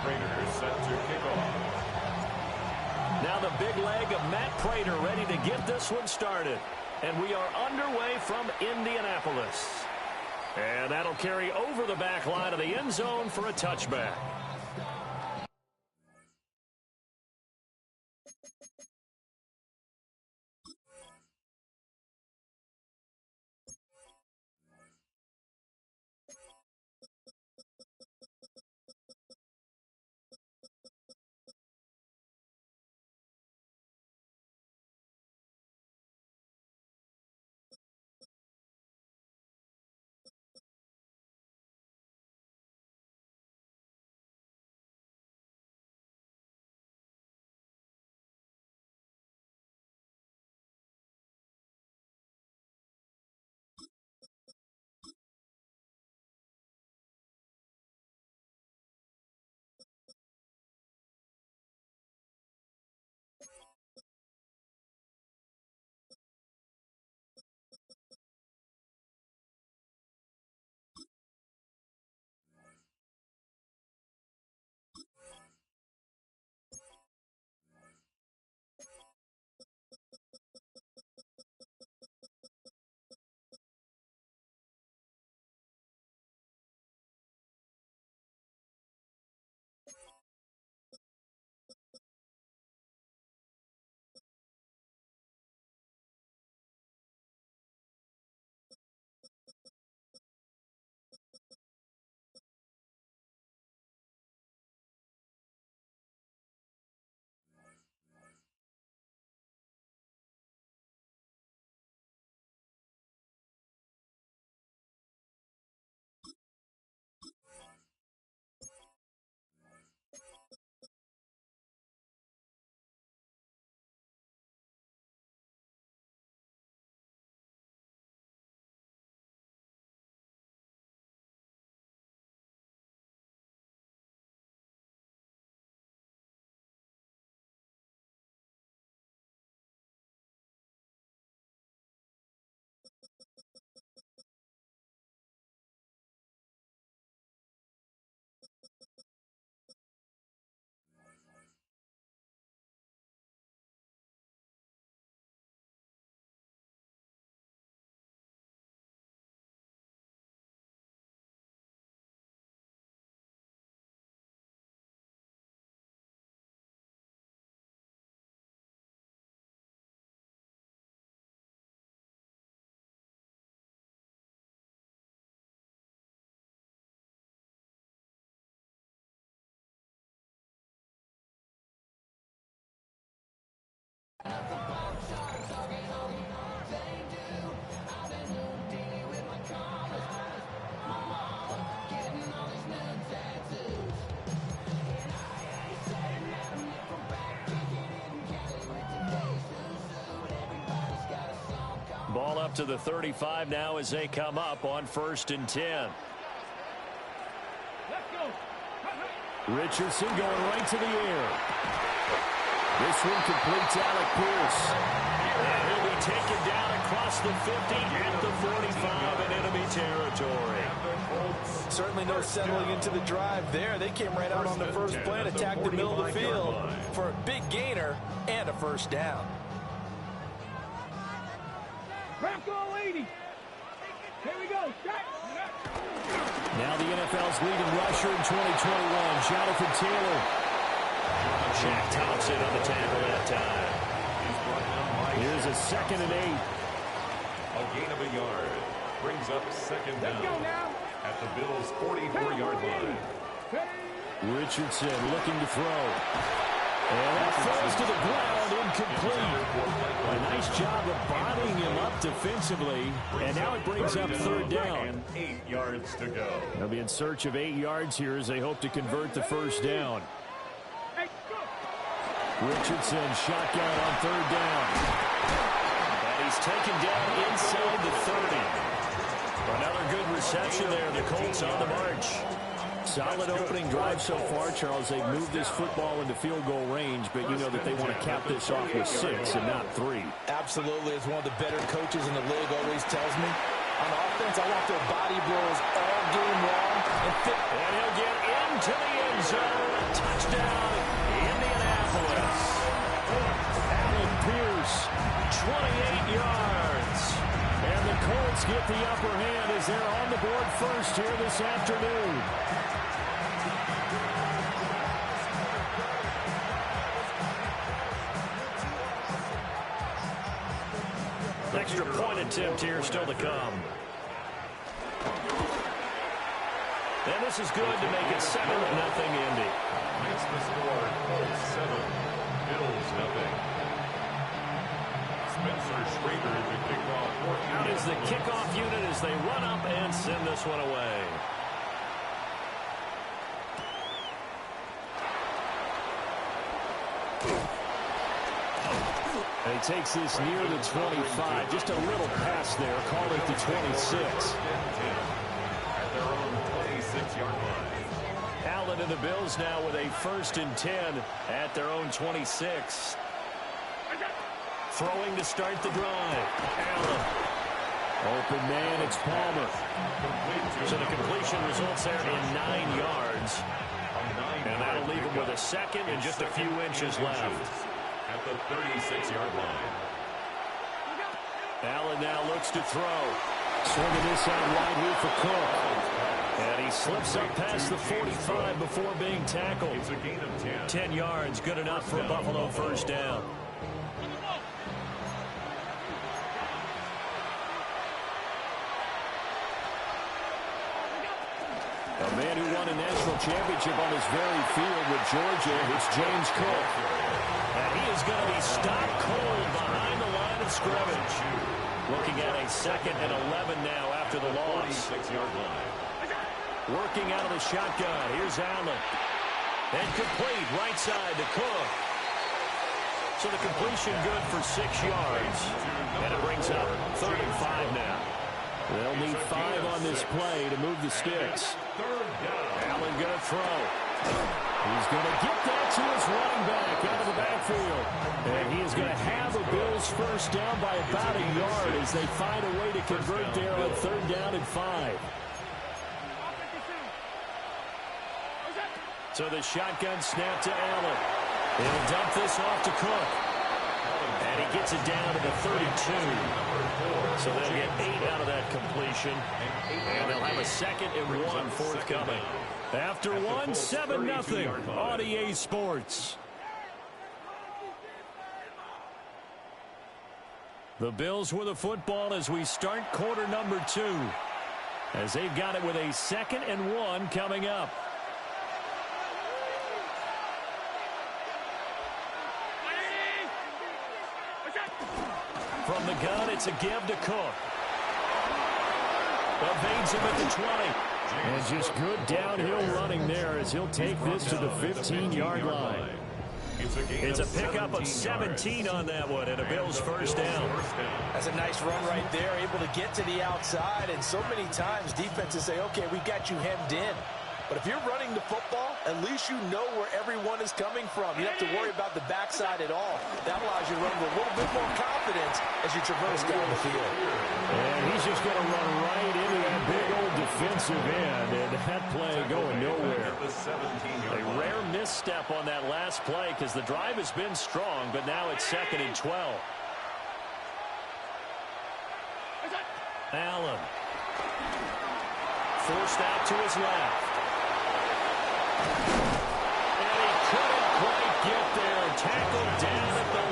Prater set to kick off. Now the big leg of Matt Prater ready to get this one started. And we are underway from Indianapolis. And that'll carry over the back line of the end zone for a touchback. Ball up to the 35 now as they come up on 1st and 10. Richardson going right to the air. This one completes Alec Pierce. And he'll be taken down across the 50 at the 45 in enemy territory. Certainly no settling into the drive there. They came right out on the first play and attacked the middle of the field for a big gainer and a first down. Bronco 80. Here we go. Now the NFL's leading rusher in 2021, Jonathan Taylor. Shaq Thompson on the tackle that time. Here's a 2nd and 8. A gain of a yard. Brings up 2nd down at the Bills' 44-yard line. Richardson looking to throw. And that falls to the ground, incomplete. A nice job of bodying him up defensively. And now it brings up 3rd down. And 8 yards to go. They'll be in search of 8 yards here as they hope to convert the first down. Richardson shotgun on 3rd down. And he's taken down inside the 30. Another good reception there. The Colts on the march. Solid opening drive so far, Charles. They've moved this football into field goal range, but you know that they want to cap this off with 6 and not 3. Absolutely. As one of the better coaches in the league always tells me, on offense, I want their body blows all game long. And he'll get into the end end zone. Touchdown, Indianapolis. Allen Pierce, 28 yards. And the Colts get the upper hand as they're on the board first here this afternoon. Extra point attempt here still to come. And this is good to make it 7-0 Indy. Makes the score Colts 7, Bills 0. Spencer Schrader to kick off. Out is the kickoff unit as they run up and send this one away. And he takes this near the 25. Just a little pass there. Call it the 26. At their own 26-yard line. Allen and the Bills now with a 1st and 10 at their own 26. Throwing to start the drive. Allen. Open man, it's Palmer. So the completion results there in 9 yards. And that'll leave him with a second and just a few inches left. At the 36-yard line. Allen now looks to throw. Swinging this out wide here for Cook. And he slips up past the 45 before being tackled. It's a gain of 10. 10 yards, good enough for a Buffalo first down. A man who won a national championship on this very field with Georgia, it's James Cook. And he is going to be stopped cold behind the line of scrimmage. Looking at a 2nd and 11 now after the loss. 36-yard line. Working out of the shotgun. Here's Allen. And complete right side to Cook. So the completion good for 6 yards. And it brings up 3rd and 5 now. They'll need 5 on this play to move the sticks. Allen going to throw. He's going to get that to his running back out of the backfield. And he is going to have the Bills first down by about a yard as they find a way to convert there on 3rd down and 5. So the shotgun snap to Allen. He'll dump this off to Cook. And he gets it down to the 32. So they'll get 8 out of that completion. And they'll have a 2nd and 1 forthcoming. After 1, 7-0 on EA Sports. The Bills with the football as we start quarter number 2. As they've got it with a 2nd and 1 coming up. From the gun, it's a give to Cook. Evades him at the 20. And just good downhill running there as he'll take this to the 15-yard line. It's a pickup of 17 on that one and a Bills first down. That's a nice run right there, able to get to the outside. And so many times defenses say, okay, we got you hemmed in. But if you're running the football, at least you know where everyone is coming from. You don't have to worry about the backside at all. That allows you to run with a little bit more confidence as you traverse down the field. And he's just going to run right into that big old defensive end. And that play going nowhere. A rare misstep on that last play because the drive has been strong, but now it's 2nd and 12. Allen. Forced out to his left. And he couldn't quite get there. Tackled down at the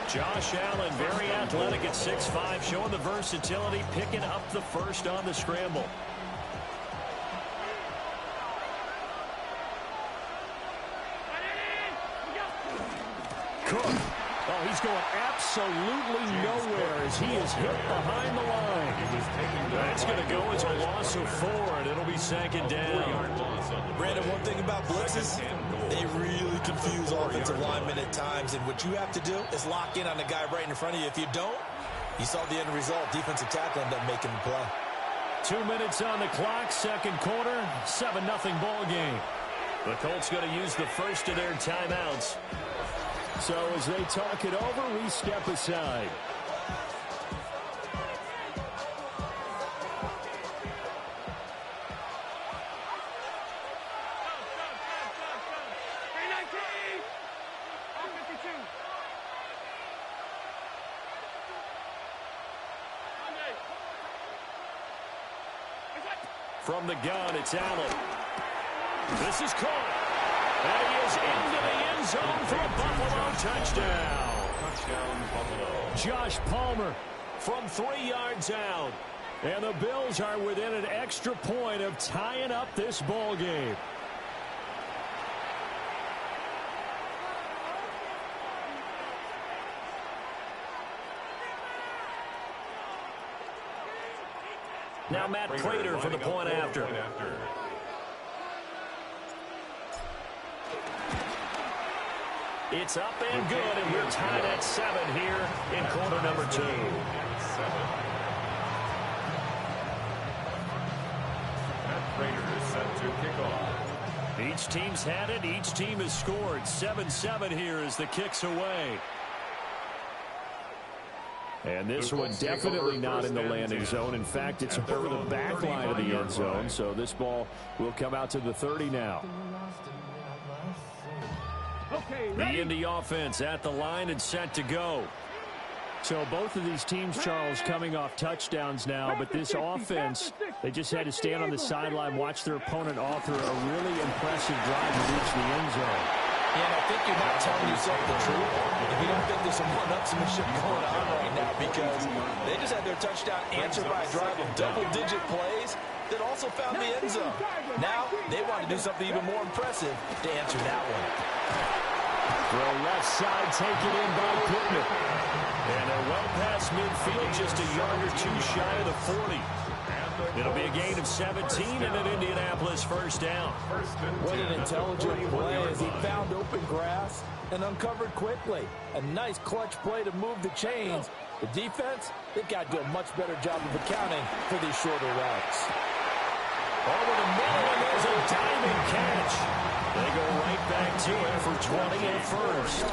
1. Josh Allen, very athletic at 6'5", showing the versatility, picking up the first on the scramble. Cook. Oh, he's going absolutely nowhere as he is hit behind the line. That's going to go as a loss of 4, and it'll be 2nd down. Brandon, one thing about blitzes, they really confuse offensive linemen at times, and what you have to do is lock in on the guy right in front of you. If you don't, you saw the end result. Defensive tackle ended up making the play. 2 minutes on the clock, 2nd quarter, 7-0 ball game. The Colts going to use the first of their timeouts. So as they talk it over, we step aside. From the gun, it's Allen. This is caught. And he is into the end zone for a Buffalo touchdown. Touchdown, Buffalo. Josh Palmer from 3 yards out. And the Bills are within an extra point of tying up this ball game. Now Matt Prater for the point after. It's up and good, and we're tied at 7 here in quarter number 2. Matt Prater is set to kick off. Each team's had it. Each team has scored. 7-7 here as the kick's away. And this one definitely not in the landing zone. In fact, it's over the back line of the end zone. So this ball will come out to the 30 now. The Indy offense at the line and set to go. So both of these teams, Charles, coming off touchdowns now, but this offense, they just had to stand on the sideline, watch their opponent author a really impressive drive to reach the end zone. And I think you're not telling yourself the truth if you don't think there's some one-upsmanship going on right now, because they just had their touchdown answered by a drive of double-digit plays that also found the end zone. Now they want to do something even more impressive to answer that one. Throw left side, taken in by Pittman. And they're well past midfield, just a yard or two shy of the 40. It'll be a gain of 17 and an Indianapolis first down. What an intelligent play as he found open grass and uncovered quickly. A nice clutch play to move the chains. The defense, they've got to do a much better job of accounting for these shorter routes. Over the middle, and there's a diving catch. They go right back to it for 20 and first.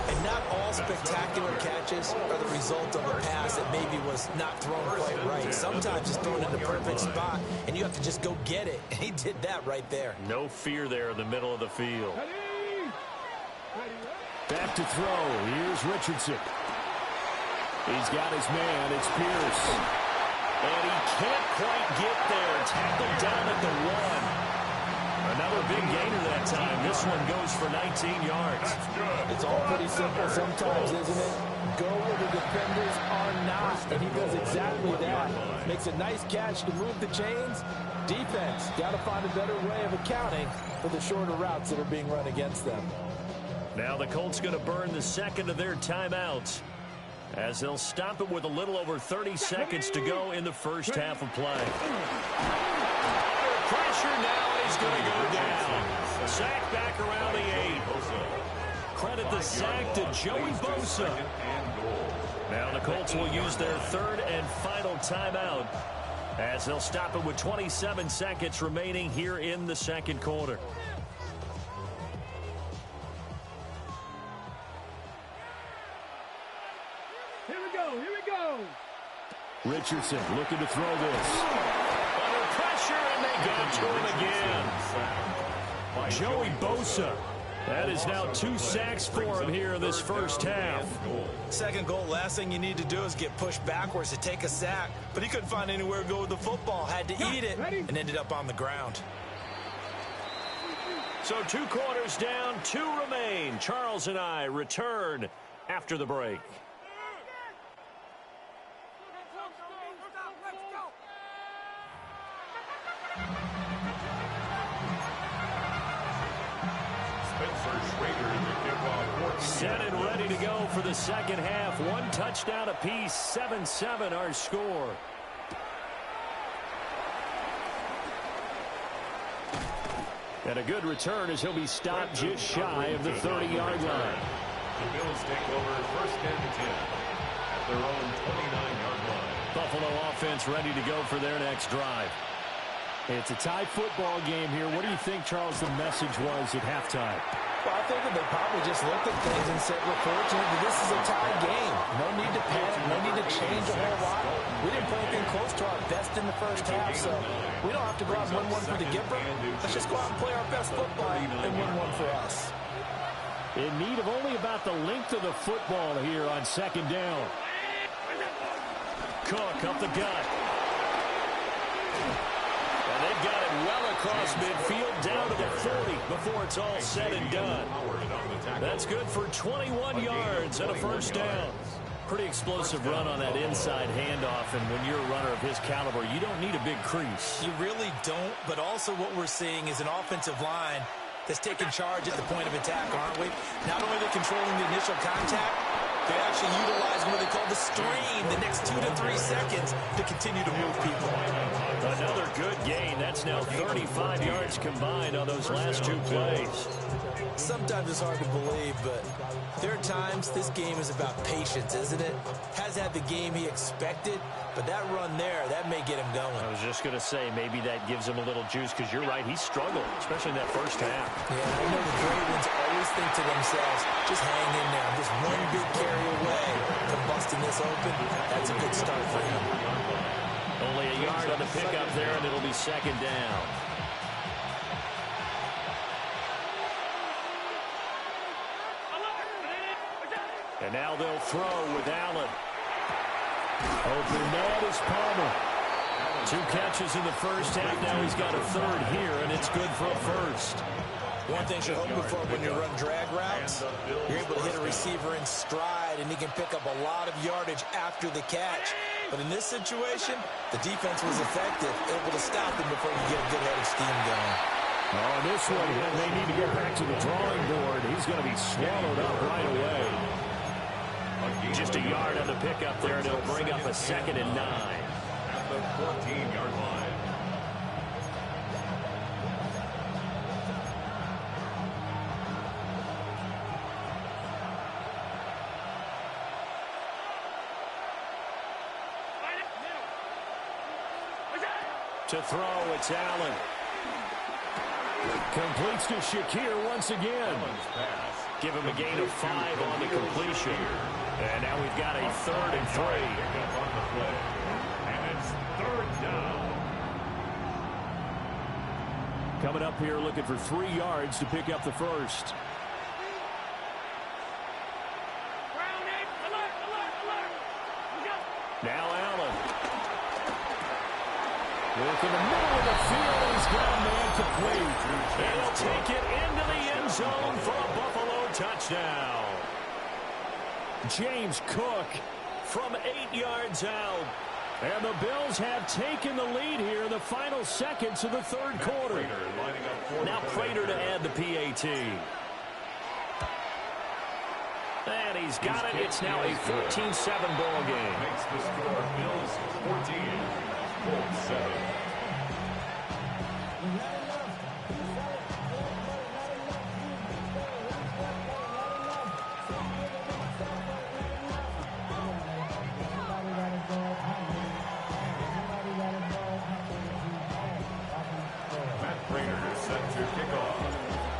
And not all spectacular catches are the result of a pass that maybe was not thrown quite right. Sometimes it's thrown in the perfect spot, and you have to just go get it. And he did that right there. No fear there in the middle of the field. Back to throw. Here's Richardson. He's got his man. It's Pierce. And he can't quite get there. Tackled down at the 1. Another big gainer that time. This one goes for 19 yards. It's all pretty simple sometimes, isn't it? Go where the defenders are not. And he does exactly that. Makes a nice catch to move the chains. Defense, got to find a better way of accounting for the shorter routes that are being run against them. Now the Colts going to burn the second of their timeouts, as they'll stop it with a little over 30 seconds to go in the first half of play. Pressure now, he's going to go down. Sack back around the 8. Credit the sack to Joey Bosa. Now the Colts will use their third and final timeout, as they'll stop it with 27 seconds remaining here in the second quarter. Richardson looking to throw this. Under pressure, and they got to him again. Joey Bosa. That is now 2 sacks for him here in this first half. Second goal, last thing you need to do is get pushed backwards to take a sack. But he couldn't find anywhere to go with the football. Had to eat it and ended up on the ground. So 2 quarters down, 2 remain. Charles and I return after the break. Set and ready to go for the second half. 1 touchdown apiece, 7-7 our score. And a good return as he'll be stopped just shy of the 30-yard line. The Bills take over first and 10 at their own 29-yard line. Buffalo offense ready to go for their next drive. It's a tie football game here. What do you think, Charles, the message was at halftime? Well, I think that they probably just looked at things and said, we're fortunate that this is a tie game. No need to panic, no need to change a whole lot. We didn't play anything close to our best in the first half, so we don't have to go out and win one for the Gipper. Let's just go out and play our best football and win one for us. In need of only about the length of the football here on second down. Cook up the gut. And they've they've got it well across midfield, down to the 40 before it's all said and done. That's good for 21 yards and a first down. Pretty explosive run on that inside handoff, and when you're a runner of his caliber, you don't need a big crease. You really don't, but also what we're seeing is an offensive line that's taking charge at the point of attack, aren't we? Not only are they controlling the initial contact, they're actually utilizing what they call the stream, the next 2 to 3 seconds to continue to move people. Another good gain. That's now 35 yards combined on those last 2 plays. Sometimes it's hard to believe, but there are times this game is about patience, isn't it? Has had the game he expected, but that run there, that may get him going. I was just going to say, maybe that gives him a little juice, because you're right, he struggled, especially in that first half. Yeah, I know the great ones always think to themselves, just hang in there. I'm just one big carry away from busting this open. That's a good start for him. Only a yard on the pickup there, and it'll be second down. And now they'll throw with Allen. Open net is Palmer. 2 catches in the first half. Now he's got a third here, and it's good for a first. One thing you're hoping for when you run drag routes, you're able to hit a receiver in stride, and he can pick up a lot of yardage after the catch. But in this situation, the defense was effective, able to stop him before you get a good head of steam going. Oh, this one, they need to get back to the drawing board. He's going to be swallowed up right away. Just a yard on the pickup there, and it'll bring up a 2nd and 9. At the 14-yard line. To throw, it's Allen. Completes to Shakir once again. Give him a gain of 5 on the completion. And now we've got a 3rd and 3. And it's 3rd down. Coming up here looking for 3 yards to pick up the first. Now Allen. Look in the middle of the field. He's got a man complete. And he'll take it into the end zone for a Buffalo touchdown. James Cook from 8 yards out. And the Bills have taken the lead here in the final seconds of the 3rd quarter. Now Prater to add the PAT. And he's got it. It's now a 14-7 ball game. Makes the score Bills 14, Colts 7.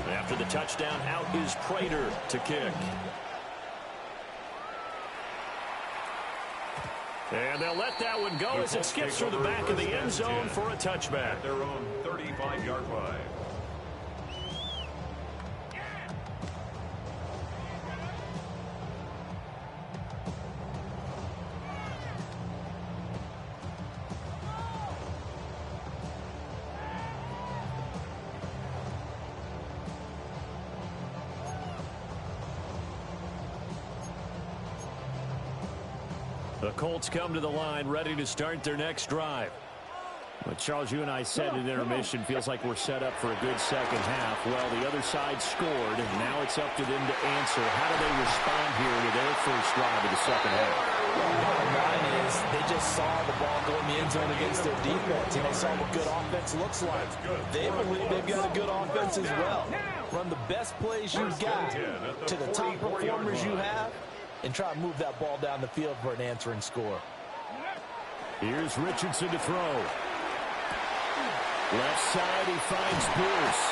After the touchdown, out is Prater to kick. And they'll let that one go as it skips through the back of the end zone for a touchback. At their own 35-yard line. The Colts come to the line ready to start their next drive. But Charles, you and I said at intermission, feels like we're set up for a good second half. Well, the other side scored, and now it's up to them to answer. How do they respond here to their first drive of the second half? Well, bottom line is they just saw the ball go in the end zone against their defense, and they saw what good offense looks like. They believe they've got a good offense as well. Run the best plays you've got to the top performers you have, and try to move that ball down the field for an answering score. Here's Richardson to throw. Left side, he finds Bruce.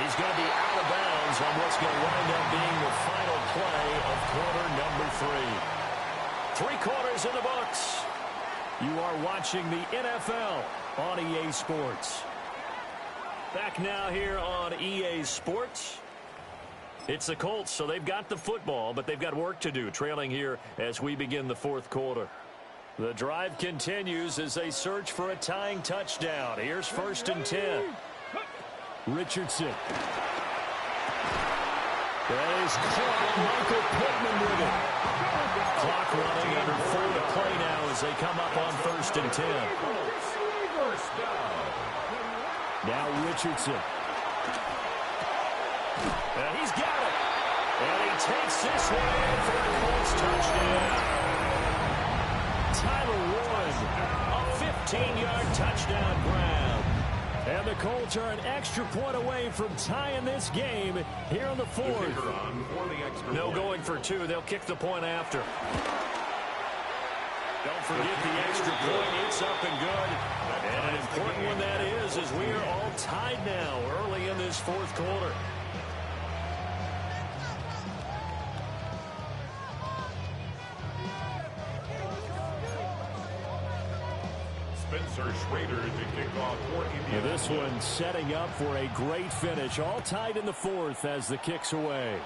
He's going to be out of bounds on what's going to wind up being the final play of quarter number 3. 3 quarters in the books. You are watching the NFL on EA Sports. Back now here on EA Sports. It's the Colts, so they've got the football, but they've got work to do, trailing here as we begin the 4th quarter. The drive continues as they search for a tying touchdown. Here's 1st and 10. Richardson. That is caught. Michael Pittman with it. Clock running, under 4 to play now as they come up on 1st and 10. Now Richardson. And he's got it. And he takes this one in for a Colts touchdown. Tyler Warren, a 15-yard touchdown grab. And the Colts are an extra point away from tying this game here in the 4th. No going for 2. They'll kick the point after. Don't forget the extra point. It's up and good. And an important one that is, as we are all tied now early in this 4th quarter. Schrader to kick off for Indiana. This one setting up for a great finish. All tied in the 4th as the kick's away.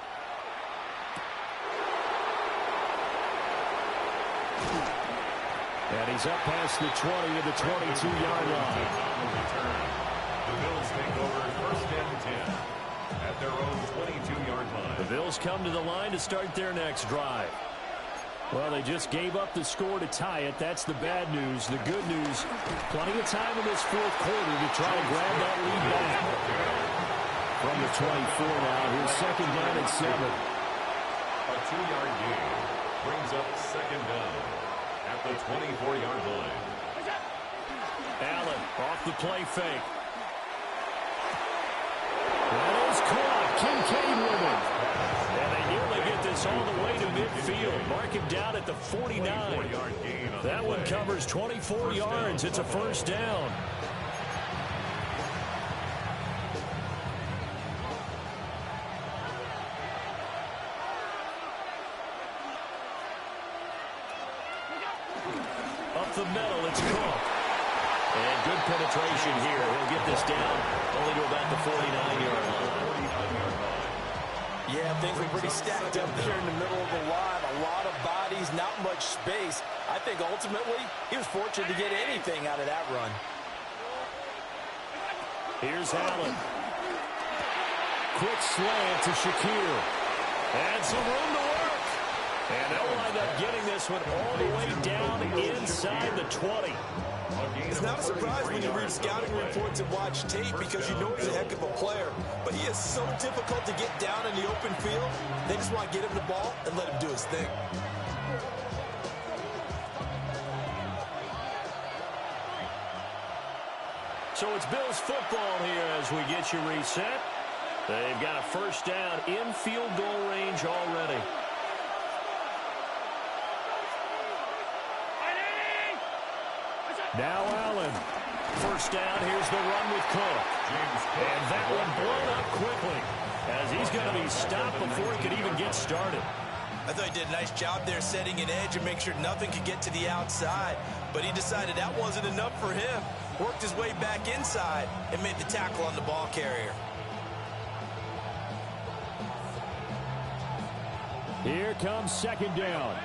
And he's up past the 20 of the 22-yard line. The Bills take over 1st and 10 at their own 22-yard line. The Bills come to the line to start their next drive. Well, they just gave up the score to tie it. That's the bad news. The good news, plenty of time in this 4th quarter to try and grab that lead back. From the 24 now, here's 2nd down and 7. A 2-yard gain brings up 2nd down at the 24-yard line. Allen off the play fake. That is caught. Kincaid with it. And they nearly get this all the way to midfield. Mark him down at the 49. That one covers 24 yards. It's a 1st down. Up the middle, it's Cook. And good penetration here. He'll get this down only to about the 49-yard line. Yeah, things were pretty stacked up there in the middle of the line. A lot of bodies, not much space. I think ultimately he was fortunate to get anything out of that run. Here's Allen. Quick slant to Shakir. And some room to work. And they'll wind up getting this one all the way down inside the 20. It's not a surprise when you read scouting reports and watch tape because you know he's a heck of a player. But he is so difficult to get down in the open field. They just want to get him the ball and let him do his thing. So it's Bills football here as we get you reset. They've got a 1st down in field goal range already. Now Allen. 1st down, here's the run with Cook. And that one blown up quickly as he's going to be stopped before he could even get started. I thought he did a nice job there setting an edge and make sure nothing could get to the outside. But he decided that wasn't enough for him. Worked his way back inside and made the tackle on the ball carrier. Here comes 2nd down.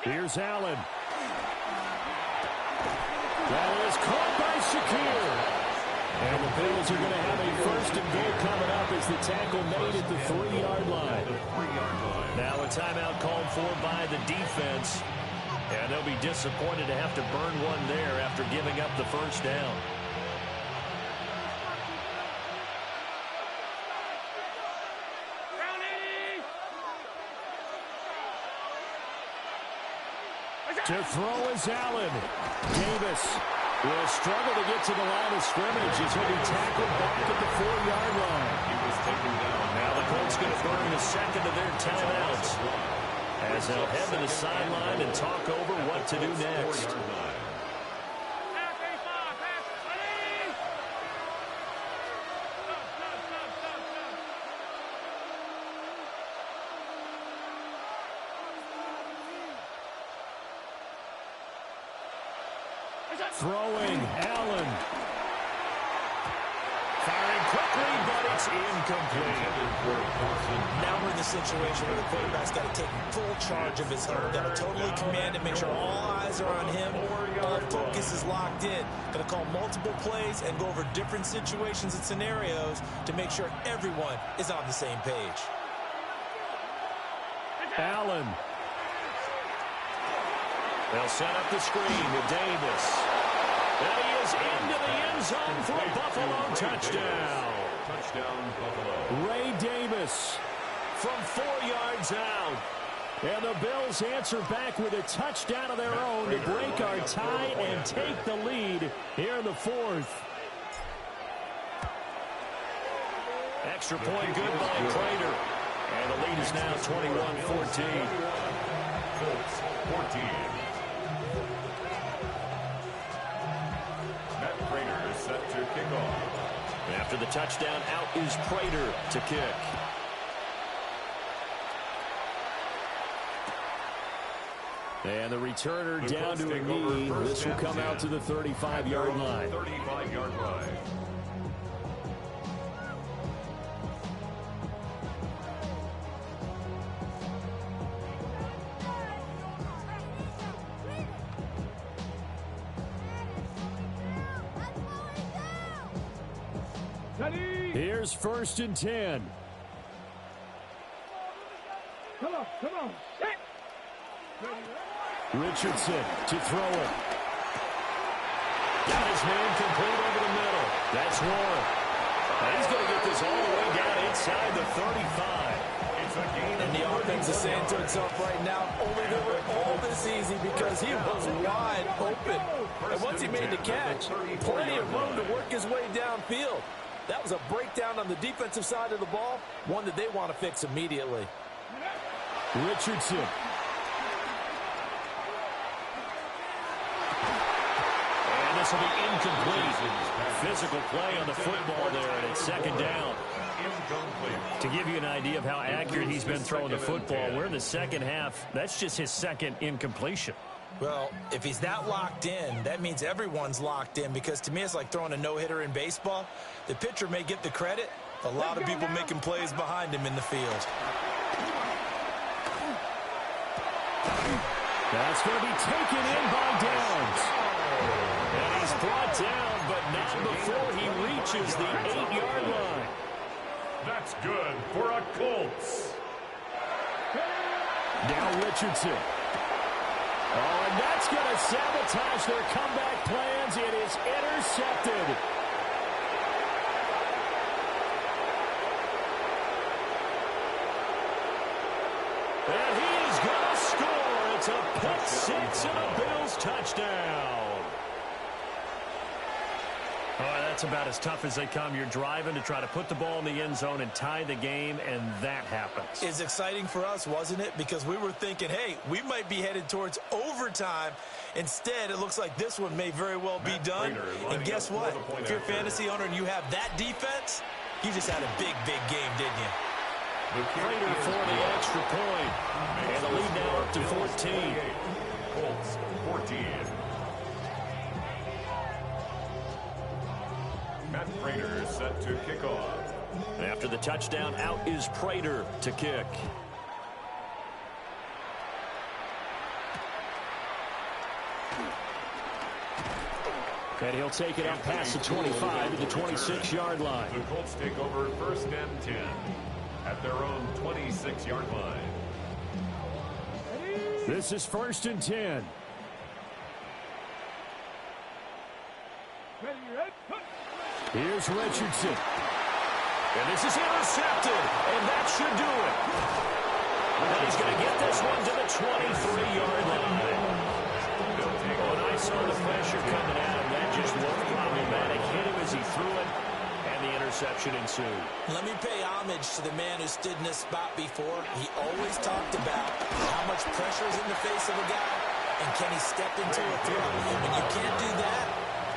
Here's Allen. That is caught by Shakir. And the Bills are going to have a 1st and goal coming up as the tackle made at the 3-yard line. Now a timeout called for by the defense. And they'll be disappointed to have to burn one there after giving up the 1st down. To throw is Allen. Davis will struggle to get to the line of scrimmage as he'll be tackled back at the 4-yard line. He was taken down. Now the Colts going to burn the 2nd of their timeouts as they'll head to the sideline and talk over what to do next. Throwing, Allen. Firing quickly, but it's incomplete. Now we're in the situation where the quarterback's got to take full charge of his home. Got to totally command it, make sure all eyes are on him. All focus is locked in. Got to call multiple plays and go over different situations and scenarios to make sure everyone is on the same page. Allen. They'll set up the screen to Davis. And he is into the end zone for a Buffalo touchdown. Touchdown, Buffalo. Ray Davis from 4 yards out. And the Bills answer back with a touchdown of their own to break our tie and take the lead here in the fourth. Extra point good by Prater. And the lead is now 21-14. Colts, 14. Matt Prater is set to kick off. After the touchdown, out is Prater to kick. And the returner down to a knee. This will come out to the 35-yard line. 35-yard line. Here's 1st and 10. Come on. Richardson to throw it. Got his man complete over the middle. That's Warren. And he's going to get this all the way down inside the 35. It's a gain. And the offense is saying to itself right now, only they were all this easy because he was wide open. And once he made the catch, plenty of room to work his way downfield. That was a breakdown on the defensive side of the ball, one that they want to fix immediately. Richardson. And this will be incomplete. Physical play on the football there, and it's 2nd down. To give you an idea of how accurate he's been throwing the football, we're in the second half. That's just his 2nd incompletion. Well, if he's that locked in, that means everyone's locked in, because to me it's like throwing a no-hitter in baseball. The pitcher may get the credit, a lot of people making plays behind him in the field. That's going to be taken in by Downs. And he's brought down, but not before he reaches the 8-yard line. That's good for a Colts. Now Richardson. Oh, and that's going to sabotage their comeback plans. It is intercepted. And he is going to score. It's a pick six and a Bills touchdown. Oh, that's about as tough as they come. You're driving to try to put the ball in the end zone and tie the game, and that happens. It's exciting for us, wasn't it? Because we were thinking, hey, we might be headed towards overtime. Instead, it looks like this one may very well be done. And guess what? If you're a fantasy owner and you have that defense, you just had a big, big game, didn't you? Prater for the extra point. And the lead now up to 14. Colts, 14. Matt Prater is set to kick off. After the touchdown, out is Prater to kick. And he'll take it out past the 25 to the 26-yard line. The Colts take over 1st and 10 at their own 26-yard line. This is 1st and 10. Here's Richardson. And this is intercepted. And that should do it. And he's going to get this one to the 23-yard line. When I saw the pressure coming at him, that just looked problematic. Hit him as he threw it, and the interception ensued. Let me pay homage to the man who stood in this spot before. He always talked about how much pressure is in the face of a guy, and can he step into a throw. And when you can't do that,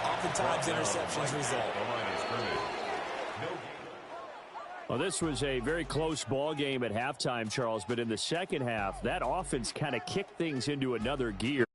oftentimes interceptions result. Well, this was a very close ball game at halftime, Charles, but in the second half, that offense kind of kicked things into another gear.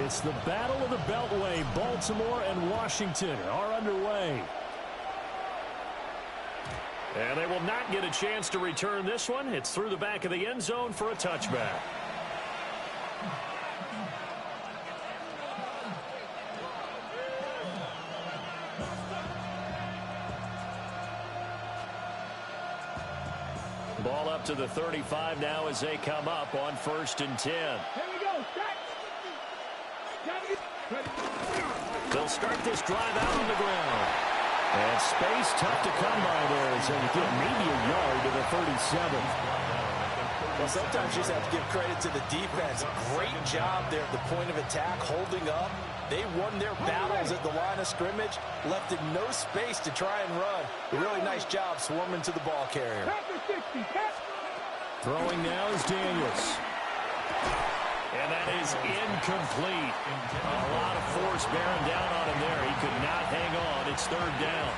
It's the Battle of the Beltway. Baltimore and Washington are underway. And they will not get a chance to return this one. It's through the back of the end zone for a touchback. Ball up to the 35 now as they come up on 1st and 10. Here we go. They'll start this drive out on the ground. And space tough to come by there as they get maybe a yard to the 37. Well, sometimes you just have to give credit to the defense. Great job there at the point of attack, holding up. They won their battles at the line of scrimmage, left in no space to try and run. A really nice job swarming to the ball carrier. Throwing now is Daniels. And that is incomplete. A lot of force bearing down on him there. He could not hang on. It's 3rd down.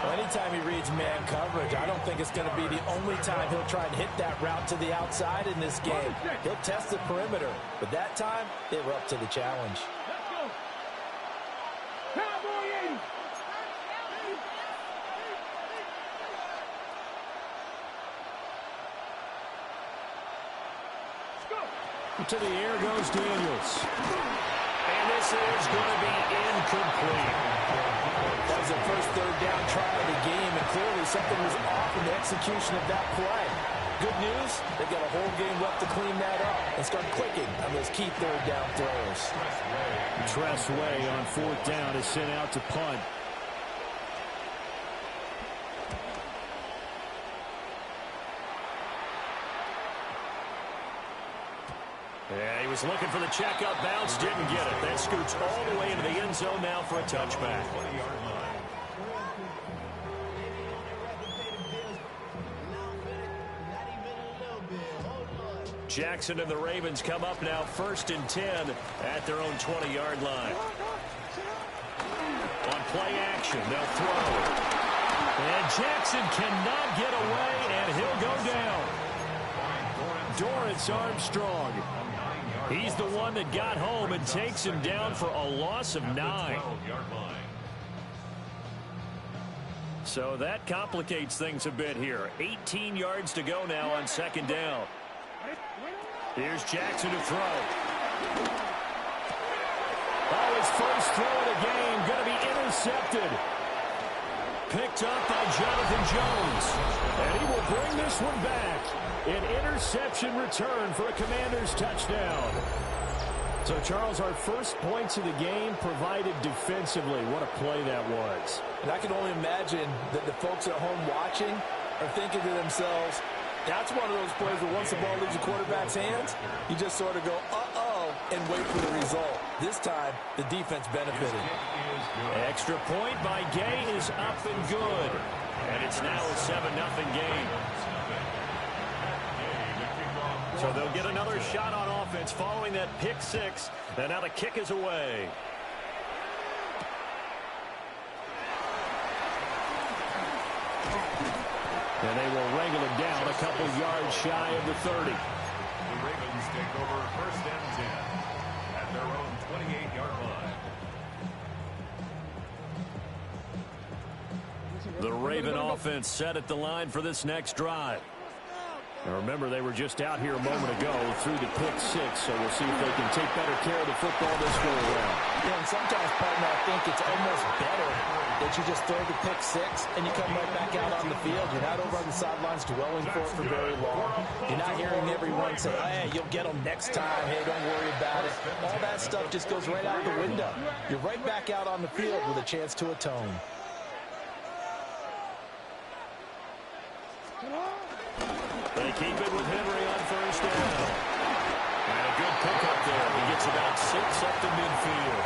Well, anytime he reads man coverage, I don't think it's going to be the only time he'll try and hit that route to the outside in this game. He'll test the perimeter, but that time, they were up to the challenge. Let's go. Cowboy 80. To the air goes Daniels. And this is going to be incomplete. That was the first 3rd down try of the game, and clearly something was off in the execution of that play. Good news, they've got a whole game left to clean that up and start clicking on those key 3rd down throws. Tressway on 4th down is sent out to punt. Yeah, he was looking for the checkup bounce, didn't get it. That scoots all the way into the end zone now for a touchback. Jackson and the Ravens come up now 1st and 10 at their own 20-yard line. On play action, they'll throw. And Jackson cannot get away, and he'll go down. Dorrance Armstrong. He's the one that got home and takes him down for a loss of 9. So that complicates things a bit here. 18 yards to go now on 2nd down. Here's Jackson to throw. Oh, his first throw of the game going to be intercepted. Picked up by Jonathan Jones. And he will bring this one back. An interception return for a Commanders touchdown. So, Charles, our first points of the game provided defensively. What a play that was. And I can only imagine that the folks at home watching are thinking to themselves, that's one of those plays where once the ball leaves the quarterback's hands, you just sort of go, uh-oh, and wait for the result. This time, the defense benefited. Extra point by Gay is up and good. And it's now a 7-0 game. So they'll get another shot on offense following that pick 6. And now the kick is away. And they will wrangle it down a couple yards shy of the 30. The Ravens take over 1st and 10 at their own 28-yard line. The Raven offense set at the line for this next drive. Now remember, they were just out here a moment ago through the pick 6, so we'll see if they can take better care of the football this go around. Yeah, and sometimes, partner, I think it's almost better that you just throw the pick 6 and you come right back out on the field. You're not over on the sidelines dwelling for it for very long. You're not hearing everyone say, hey, you'll get them next time. Hey, don't worry about it. All that stuff just goes right out the window. You're right back out on the field with a chance to atone. They keep it with Henry on 1st down. And a good pickup there. He gets about 6 up to midfield.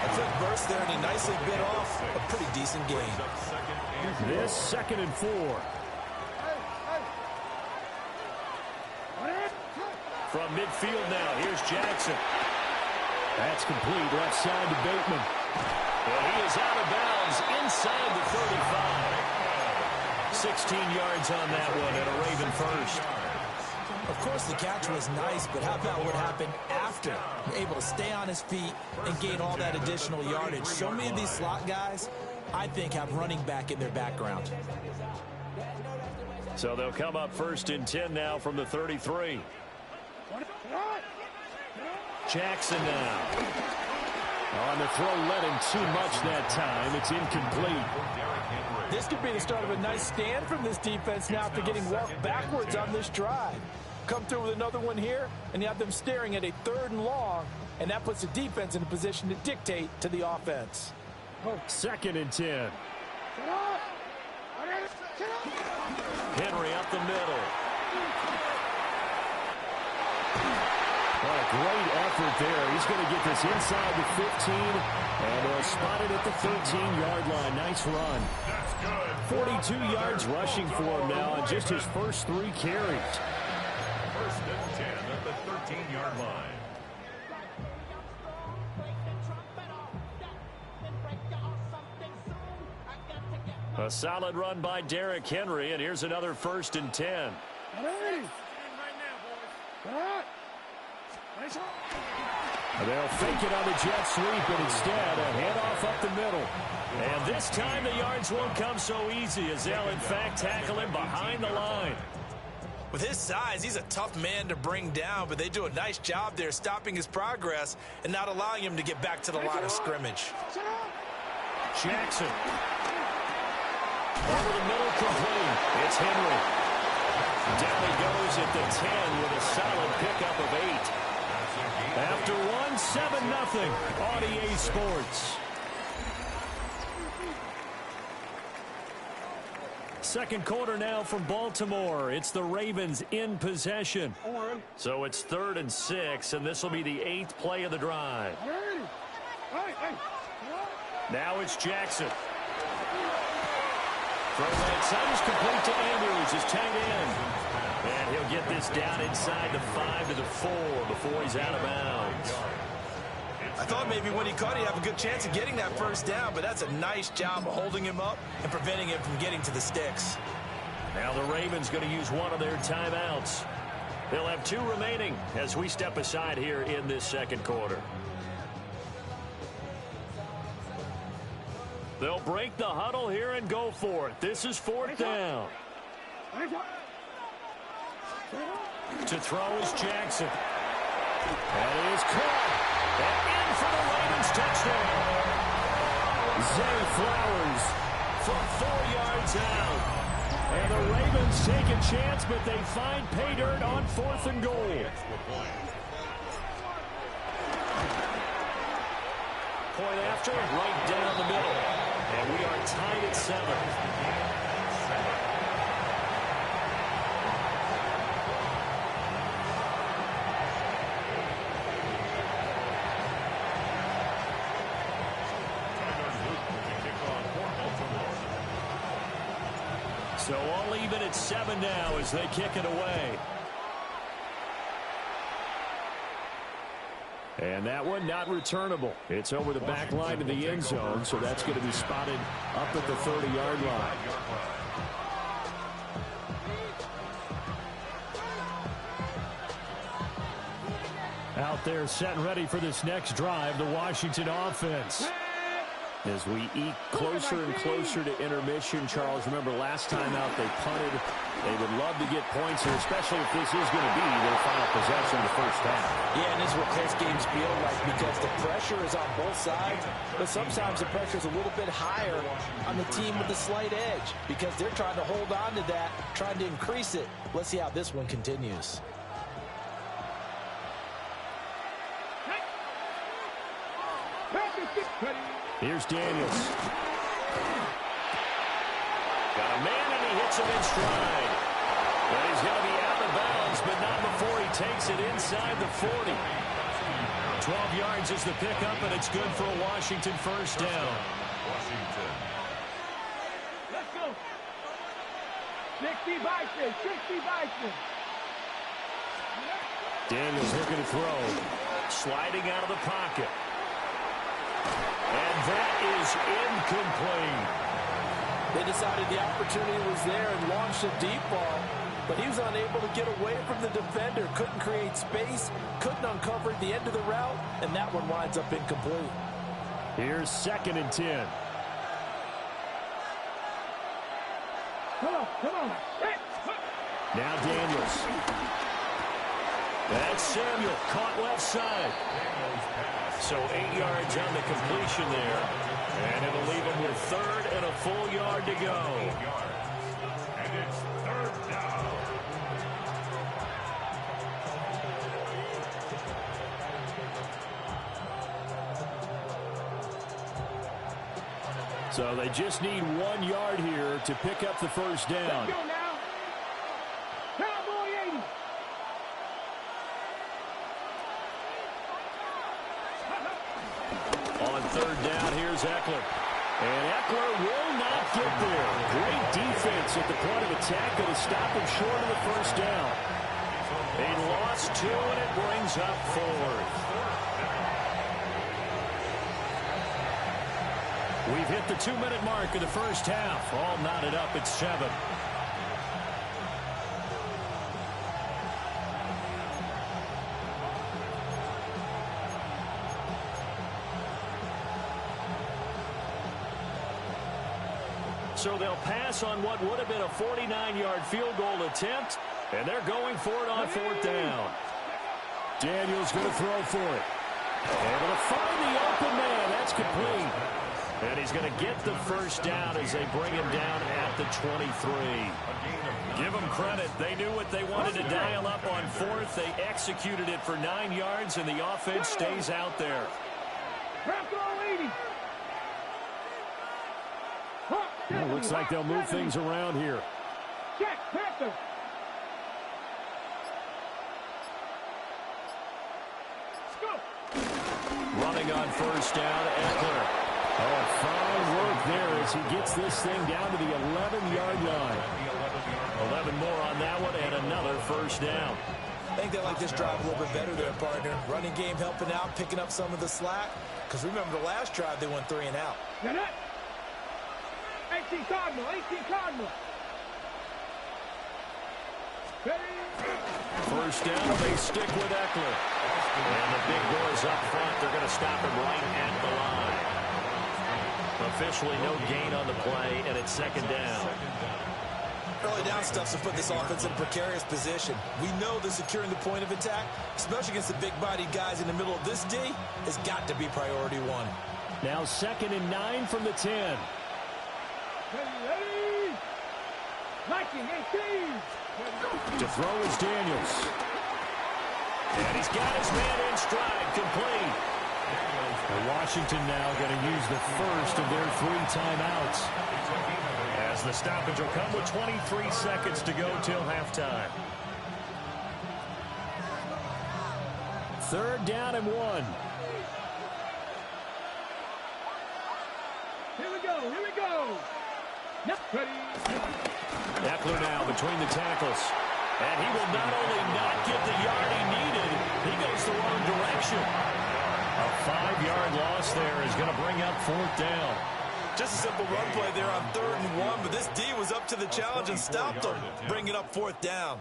A quick burst there, and he nicely bit off a pretty decent gain. This 2nd and 4. From midfield now, here's Jackson. That's complete, left side to Bateman. And he is out of bounds inside the 35. 16 yards on that one, and a Raven first. Of course, the catch was nice, but how about what happened after? Able to stay on his feet and gain all that additional yardage. So many of these slot guys, I think, have running back in their background. So they'll come up 1st and 10 now from the 33. Jackson now. On the throw, led him too much that time. It's incomplete. This could be the start of a nice stand from this defense now after getting walked backwards on this drive. Come through with another one here, and you have them staring at a 3rd and long, and that puts the defense in a position to dictate to the offense. 2nd and 10. Henry up the middle. What a great effort there. He's going to get this inside the 15, and they'll spot it at the 13-yard line. Nice run. 42 yards rushing for him now on just his first 3 carries. 1st and 10 at the 13-yard line. A solid run by Derrick Henry, and here's another 1st and 10. They'll fake it on the jet sweep, and instead a handoff up the middle. And this time the yards won't come so easy as they'll in fact tackle him behind the line. With his size, he's a tough man to bring down, but they do a nice job there stopping his progress and not allowing him to get back to the line of scrimmage. Jackson. Over the middle, complete. It's Henry. Down he goes at the 10 with a solid pickup of 8. After 1, 7-0 on EA Sports. Second quarter now from Baltimore. It's the Ravens in possession. So it's 3rd and 6, and this will be the 8th play of the drive. Now it's Jackson. Throw that complete to Andrews, his tight end. And he'll get this down inside the 5 to the 4 before he's out of bounds. I thought maybe when he caught, he'd have a good chance of getting that 1st down, but that's a nice job of holding him up and preventing him from getting to the sticks. Now the Ravens going to use one of their timeouts. They'll have 2 remaining as we step aside here in this second quarter. They'll break the huddle here and go for it. This is 4th down. To throw is Jackson. That is caught. And in for the Ravens touchdown. Zay Flowers from 4 yards out. And the Ravens take a chance, but they find pay dirt on 4th and goal. Point after, right down the middle. And we are tied at 7. So all even at 7 now as they kick it away. And that one not returnable. It's over the back line to the end zone, so that's going to be spotted up at the 30-yard line. Out there set and ready for this next drive, the Washington offense. As we eke closer and closer to intermission, Charles, remember last time out they punted. They would love to get points here, especially if this is going to be their final possession of the first half. Yeah, and this is what close games feel like because the pressure is on both sides, but sometimes the pressure is a little bit higher on the team with the slight edge because they're trying to hold on to that, trying to increase it. Let's see how this one continues. Here's Daniels. Got a man, and he hits him in stride. But he's going to be out of bounds, but not before he takes it inside the 40. 12 yards is the pickup, and it's good for a Washington first down. Washington. Let's go. 60 Bison, 60 Bison. Daniels looking to throw. Sliding out of the pocket. And that is incomplete. They decided the opportunity was there and launched a deep ball. but he was unable to get away from the defender. Couldn't create space, couldn't uncover the end of the route, and that one winds up incomplete. Here's 2nd and 10. Come on. Now Daniels. That's Samuel, caught left side. So 8 yards on the completion there. And it'll leave him with 3rd and a full yard to go. And it's 3rd down. So they just need 1 yard here to pick up the first down. Let's go now. Cowboy 80. On 3rd down, here's Eckler. And Eckler will not get there. Great defense at the point of attack that has stopped him short of the first down. They lost 2, and it brings up 4th. We've hit the 2-minute mark of the first half. All knotted up at 7. So they'll pass on what would have been a 49-yard field goal attempt, and they're going for it on 4th down. Daniels going to throw for it. Able to find the open man. That's complete. And he's going to get the first down as they bring him down at the 23. Give them credit. They knew what they wanted to dial up on 4th. They executed it for 9 yards, and the offense stays out there. Well, looks like they'll move things around here. Check, Panther. Running on 1st down, Eckler. Oh, fine work there as he gets this thing down to the 11-yard line. 11 more on that one and another first down. I think they like this drive a little bit better there, partner. Running game helping out, picking up some of the slack. Because remember the last drive, they went 3 and out. 18 Cardinal. First down, they stick with Eckler. And the big boys up front, they're going to stop him right at the line. Officially no gain on the play, and it's 2nd down. Early down stuff to put this offense in a precarious position. We know that securing the point of attack, especially against the big-bodied guys in the middle of this D, has got to be priority 1. Now 2nd and 9 from the 10. To throw is Daniels. And he's got his man in stride, complete. And Washington now going to use the first of their 3 timeouts. As the stoppage will come with 23 seconds to go till halftime. 3rd down and 1. Here we go. Yep. Eckler now between the tackles. And he will not only not get the yard he needed, he goes the wrong direction. A 5-yard loss there is going to bring up 4th down. Just a simple run play there on 3rd and 1, but this D was up to the challenge and stopped him, bringing up 4th down.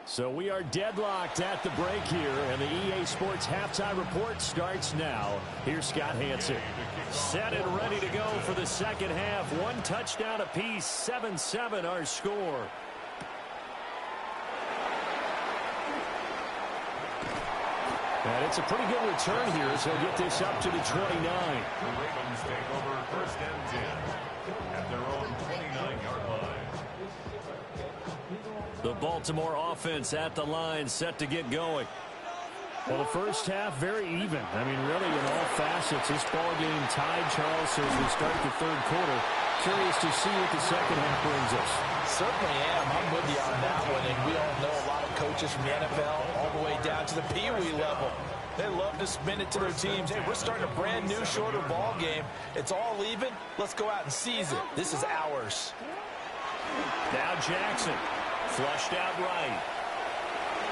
So we are deadlocked at the break here, and the EA Sports halftime report starts now. Here's Scott Hansen. Set and ready to go for the second half. 1 touchdown apiece, 7-7 our score. And it's a pretty good return here as he'll get this up to the 29. The Ravens take over 1st and 10 at their own 29-yard line. The Baltimore offense at the line, set to get going. Well, the first half, very even. I mean, really, in all facets, this ball game tied, Charles, as we start the 3rd quarter. Curious to see what the second half brings us. Certainly am. I'm with you on that one. And we all know a lot of coaches from the NFL all the way down to the Pee Wee level. They love to spin it to their teams. Hey, we're starting a brand new, shorter ball game. It's all even. Let's go out and seize it. This is ours. Now Jackson, flushed out right.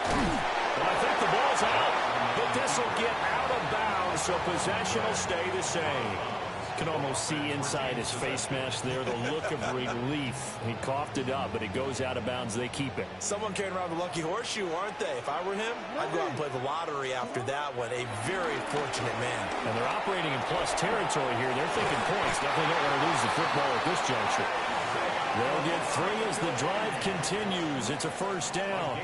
Well, I think the ball's out, but this will get out of bounds, so possession will stay the same. Can almost see inside his face mask there the look of relief. He coughed it up, but it goes out of bounds. They keep it. Someone carrying around the lucky horseshoe, aren't they? If I were him, I'd go out and play the lottery after that one. A very fortunate man. And they're operating in plus territory here. They're thinking points. Definitely don't want to lose the football at this juncture. They'll get 3 as the drive continues. It's a first down.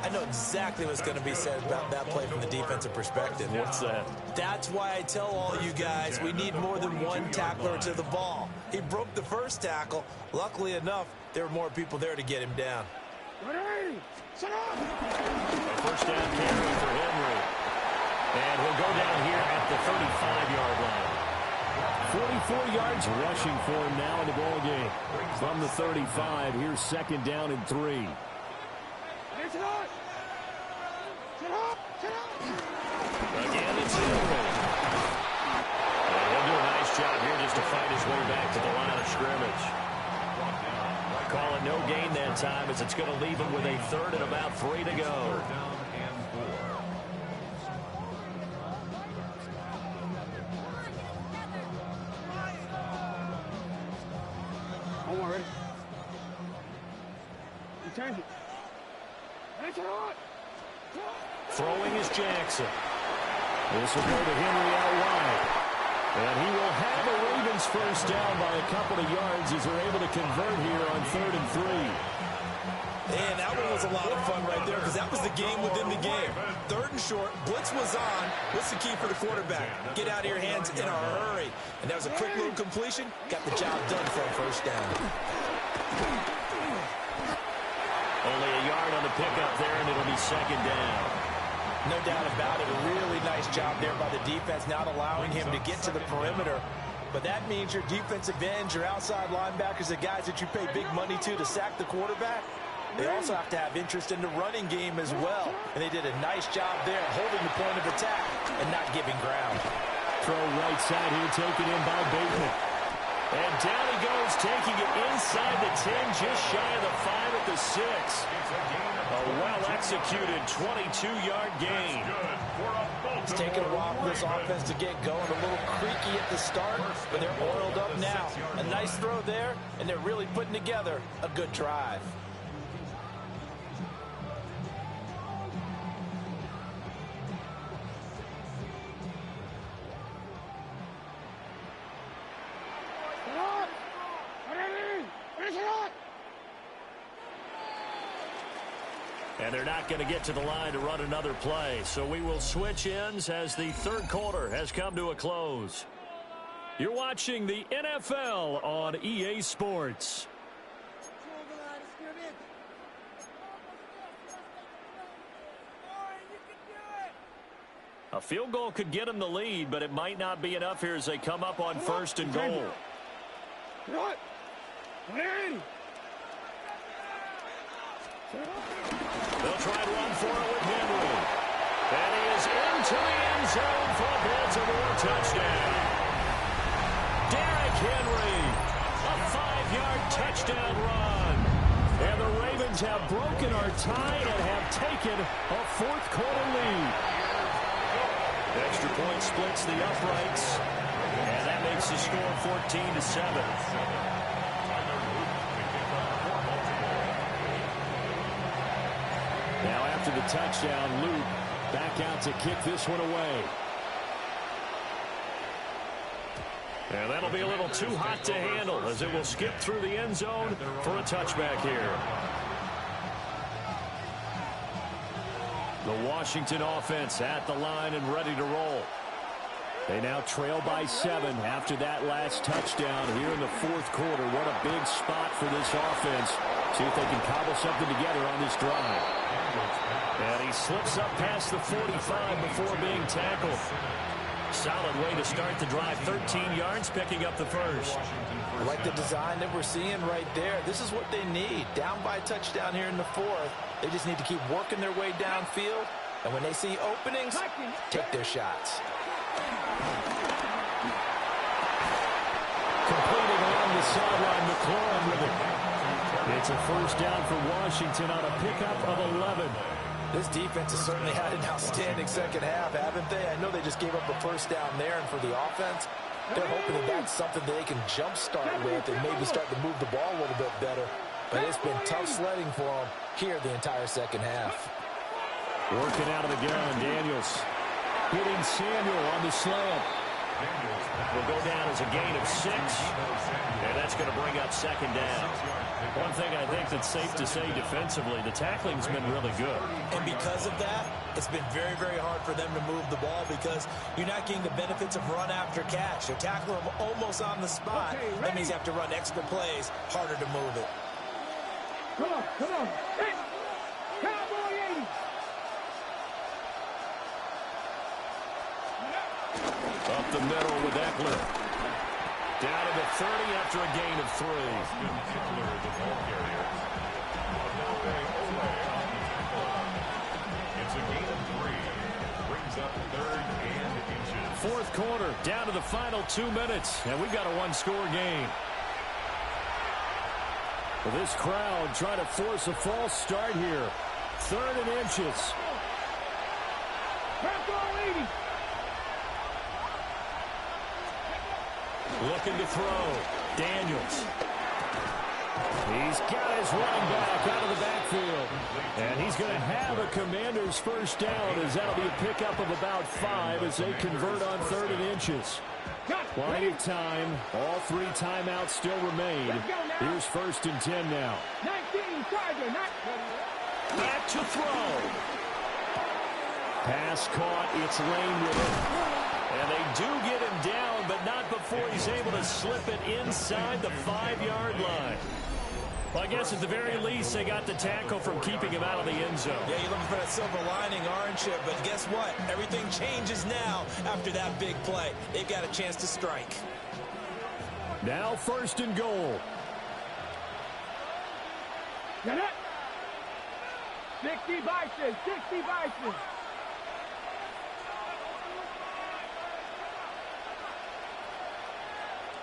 I know exactly what's going to be said about that play from the defensive perspective. What's that? That's why I tell all you guys we need more than one tackler to the ball. He broke the first tackle. Luckily enough, there were more people there to get him down. A first down carry for Henry. And he'll go down here at the 35-yard line. 44 yards rushing for him now in the ball game. From the 35, here's second down and 3. Again, it's Henry. And he'll do a nice job here just to fight his way back to the line of scrimmage. Call it no gain that time as it's going to leave him with a third and about 3 to go. Throwing is Jackson. This will go to Henry out wide. And he will have a Ravens first down by a couple of yards as they're able to convert here on 3rd and 3. And that one was a lot of fun right there because that was the game within the game. 3rd and short, blitz was on. What's the key for the quarterback? Get out of your hands in a hurry. And that was a quick little completion. Got the job done for a first down. Only a yard on the pickup there, and it'll be second down. No doubt about it. A really nice job there by the defense, not allowing him to get to the perimeter. But that means your defensive ends, your outside linebackers, the guys that you pay big money to sack the quarterback, they also have to have interest in the running game as well. And they did a nice job there holding the point of attack and not giving ground. Throw right side here, taken in by Bateman. And down he goes, taking it inside the 10, just shy of the 5 at the 6. A well-executed 22-yard gain. It's taken a while for this offense to get going. A little creaky at the start, but they're oiled up now. A nice throw there, and they're really putting together a good drive. And they're not going to get to the line to run another play. So we will switch ends as the third quarter has come to a close. You're watching the NFL on EA Sports. A field goal could get them the lead, but it might not be enough here as they come up on 1st and goal. They'll try to run for it with Henry. And he is into the end zone for a Baltimore touchdown. Derrick Henry, a 5-yard touchdown run. And the Ravens have broken our tie and have taken a 4th quarter lead. Extra point splits the uprights. And that makes the score 14-7. Now after the touchdown, Luke back out to kick this one away. And that'll be a little too hot to handle as it will skip through the end zone for a touchback here. The Washington offense at the line and ready to roll. They now trail by 7 after that last touchdown here in the 4th quarter. What a big spot for this offense. See if they can cobble something together on this drive. And he slips up past the 45 before being tackled. Solid way to start the drive. 13 yards, picking up the first. I like the design that we're seeing right there. This is what they need. Down by a touchdown here in the 4th. They just need to keep working their way downfield. And when they see openings, take their shots. Completing along the sideline, McLaurin with it. It's a first down for Washington on a pickup of 11. This defense has certainly had an outstanding second half, haven't they? I know they just gave up a first down there, and for the offense, They're hoping that that's something that they can jumpstart with and maybe start to move the ball a little bit better. But it's been tough sledding for them here the entire second half. Working out of the gun, Daniels hitting Samuel on the slam. Will go down as a gain of 6, and that's going to bring up second down. One thing I think that's safe to say defensively, the tackling's been really good. And because of that, it's been very, very hard for them to move the ball because you're not getting the benefits of run after catch. You're tackling them almost on the spot. That means you have to run extra plays, harder to move it. Come on, come on. Hey, Cowboy 80. Up the middle with Eckler. Down to the 30 after a gain of 3. Eckler, the ball carrier. It's a gain of 3. Brings up 3rd and inches. Fourth quarter, down to the final 2 minutes, and we've got a one-score game. Well, this crowd trying to force a false start here. 3rd and inches. Cowboy 80. Looking to throw. Daniels. He's got his running back out of the backfield. And he's going to have a Commander's first down, as that'll be a pickup of about 5 as they convert on 3rd and inches. Plenty of time. All 3 timeouts still remain. Here's 1st and 10 now. 19, Tiger, Back to throw. Pass caught. It's Lane with it. And they do get him down, but not before he's able to slip it inside the 5-yard line. Well, I guess at the very least, they got the tackle from keeping him out of the end zone. Yeah, you're looking for that silver lining, aren't you? But guess what? Everything changes now after that big play. They've got a chance to strike. Now 1st and goal. Get it. 60 Bison, 60 Bison.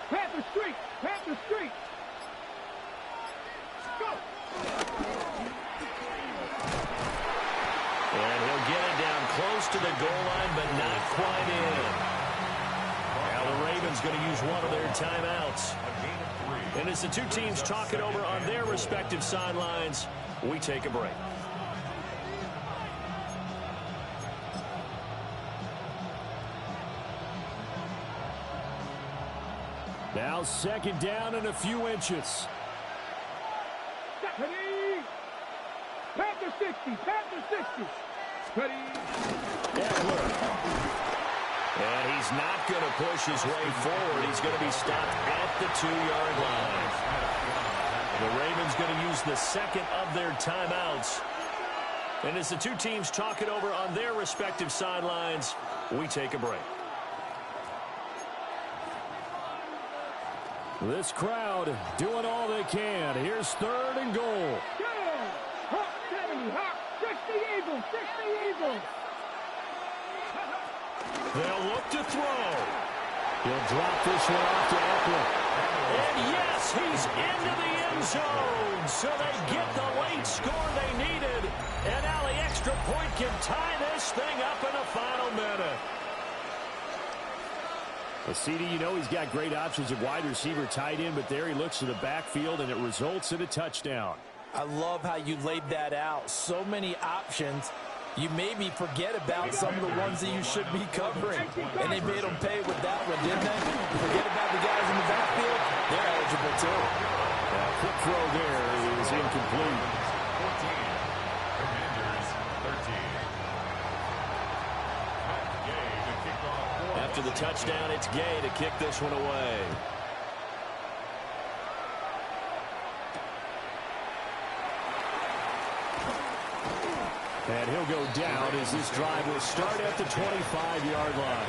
Panther Street, Panther Street. Go. And he'll get it down close to the goal line, but not quite in. Now the Ravens going to use one of their timeouts. And as the 2 teams talk it over on their respective sidelines, we take a break. Now 2nd down and a few inches. Ready. Panther 60, Panther 60. Ready. Eckler. And he's not going to push his way forward. He's going to be stopped at the 2-yard line. The Ravens going to use the 2nd of their timeouts. And as the 2 teams talk it over on their respective sidelines, we take a break. This crowd doing all they can. Here's 3rd and goal. Good. Hawk 70, Hawk 60 Eagles, 60 Eagles. They'll look to throw. He'll drop this one off to Eckler. And yes, he's into the end zone. So they get the late score they needed. And now the extra point can tie this thing up in the final minute. Well, CD, you know he's got great options at wide receiver, tight end, but there he looks to the backfield, and it results in a touchdown. I love how you laid that out. So many options. You maybe forget about some of the ones that you should be covering. And they made them pay with that one, didn't they? Forget about the guys in the backfield. They're eligible, too. Quick throw there is incomplete. 14. Commanders 13. After the touchdown, it's Gay to kick this one away. And he'll go down as this drive will start at the 25-yard line.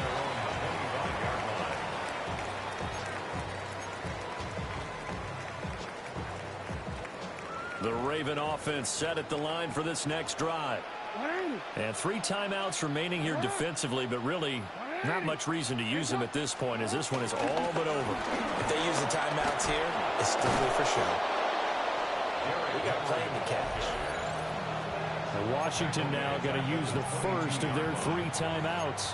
The Raven offense set at the line for this next drive. And 3 timeouts remaining here defensively, but really not much reason to use them at this point, as this one is all but over. If they use the timeouts here, it's strictly for show. We got playing to catch. Washington now going to use the first of their 3 timeouts.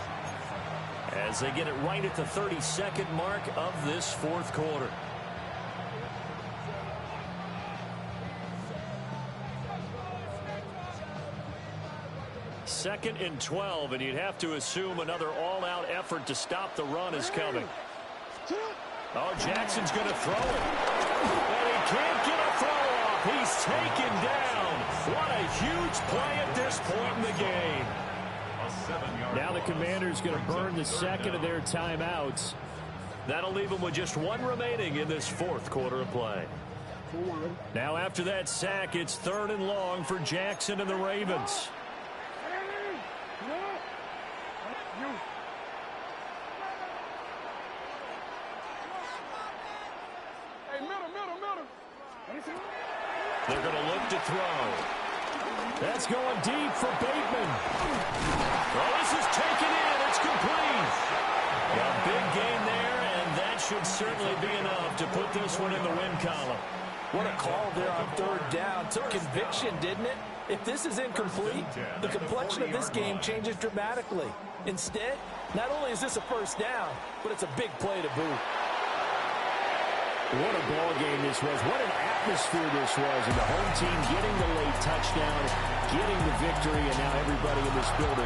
as they get it right at the 32nd mark of this fourth quarter. Second and 12, and you'd have to assume another all-out effort to stop the run is coming. Oh, Jackson's going to throw it. And he can't get a throw off. He's taken down. What a huge play at this point in the game. Now the Commanders going to burn the second of their timeouts. That'll leave them with just one remaining in this fourth quarter of play. Now after that sack, it's 3rd and long for Jackson and the Ravens. They're going to look to throw. That's going deep for Bateman. Well, this is taken in. It's complete. A big gain there, and that should certainly be enough to put this one in the win column. What a call there on 3rd down. Took conviction, didn't it? If this is incomplete, the complexion of this game changes dramatically. Instead, not only is this a 1st down, but it's a big play to boot. What a ball game this was. What an atmosphere this was. And the home team getting the late touchdown, getting the victory, and now everybody in this building